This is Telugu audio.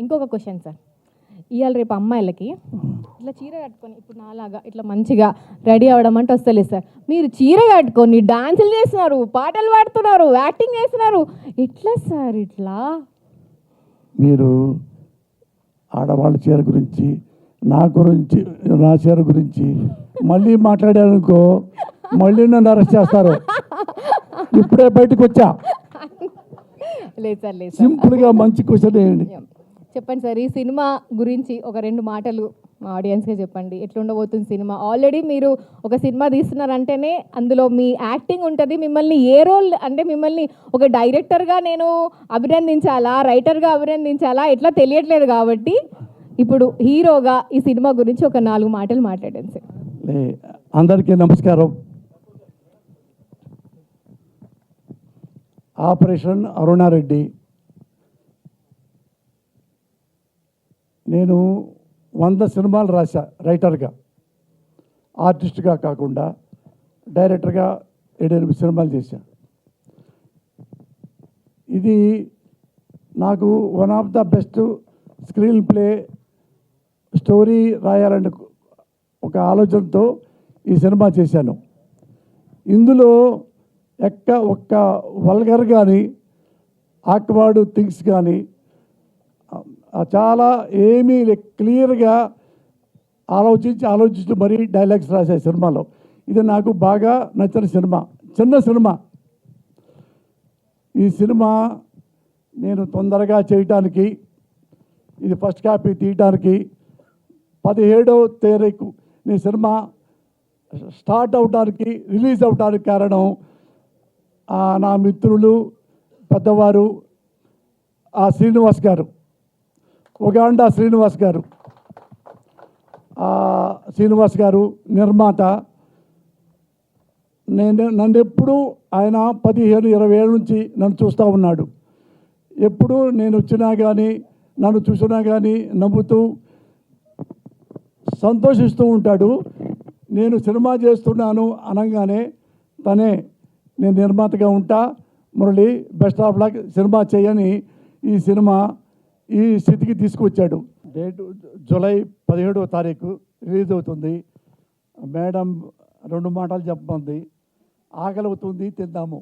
ఇంకొక క్వశ్చన్ సార్, ఇవాళ రేపు అమ్మాయిలకి ఇట్లా చీర కట్టుకొని ఇప్పుడు నాలాగా ఇట్లా మంచిగా రెడీ అవ్వడం అంటే వస్తలేదు సార్. మీరు చీర కట్టుకొని డాన్సులు చేస్తున్నారు, పాటలు పాడుతున్నారు, యాక్టింగ్ చేస్తున్నారు, ఎట్లా సార్ ఇట్లా? మీరు ఆడవాళ్ళ చీర గురించి నా చీర గురించి మళ్ళీ మాట్లాడారనుకో, మళ్ళీ నన్ను అరెస్ట్ చేస్తారు. ఇప్పుడే బయటకు వచ్చా. లేదు సార్, లేదు సార్. సింపుల్గా మంచి క్వశ్చన్ వేయండి. చెప్పండి సార్, ఈ సినిమా గురించి ఒక 2 మాటలు మా ఆడియన్స్గా చెప్పండి. ఎట్లుండబోతుంది సినిమా? ఆల్రెడీ మీరు ఒక సినిమా తీస్తున్నారంటేనే అందులో మీ యాక్టింగ్ ఉంటుంది. మిమ్మల్ని ఏ రోల్ అంటే మిమ్మల్ని ఒక డైరెక్టర్గా నేను అభినందించాలా, రైటర్గా అభినందించాలా ఎట్లా తెలియట్లేదు. కాబట్టి ఇప్పుడు హీరోగా ఈ సినిమా గురించి ఒక 4 మాటలు మాట్లాడండి సార్. అందరికీ నమస్కారం. ఆపరేషన్ అరుణారెడ్డి. నేను 100 సినిమాలు రాశా రైటర్గా, ఆర్టిస్ట్గా కాకుండా డైరెక్టర్గా 7-8 సినిమాలు చేశా. ఇది నాకు one of the best screen play story రాయాలని ఒక ఆలోచనతో ఈ సినిమా చేశాను. ఇందులో ఒక్క వల్గర్ కానీ ఆక్వర్డ్ థింగ్స్ కానీ చాలా ఏమీ క్లియర్గా ఆలోచించి మరీ డైలాగ్స్ రాసే సినిమాలో ఇది నాకు బాగా నచ్చిన సినిమా. చిన్న సినిమా. ఈ సినిమా నేను తొందరగా చేయటానికి, ఇది ఫస్ట్ కాపీ తీయటానికి 17వ తారీఖు ఈ సినిమా స్టార్ట్ అవడానికి, రిలీజ్ అవడానికి కారణం నా మిత్రులు పెద్దవారు శ్రీనివాస్ గారు, ఉగాండా శ్రీనివాస్ గారు నిర్మాత. నన్ను ఎప్పుడు ఆయన 15-20 ఏళ్ళ నుంచి నన్ను చూస్తూ ఉన్నాడు. ఎప్పుడు నేను వచ్చినా కానీ నన్ను చూసినా కానీ నవ్వుతూ సంతోషిస్తూ ఉంటాడు. నేను సినిమా చేస్తున్నాను అనగానే నేను నిర్మాతగా ఉంటా, Murali best of luck, cinema చేయని ఈ సినిమా ఈ స్థితికి తీసుకొచ్చాడు. డేటు జూలై 17వ తారీఖు రిలీజ్ అవుతుంది. మేడం 2 మాటలు చెప్పమంది. ఆకలి అవుతుంది, తిందాము.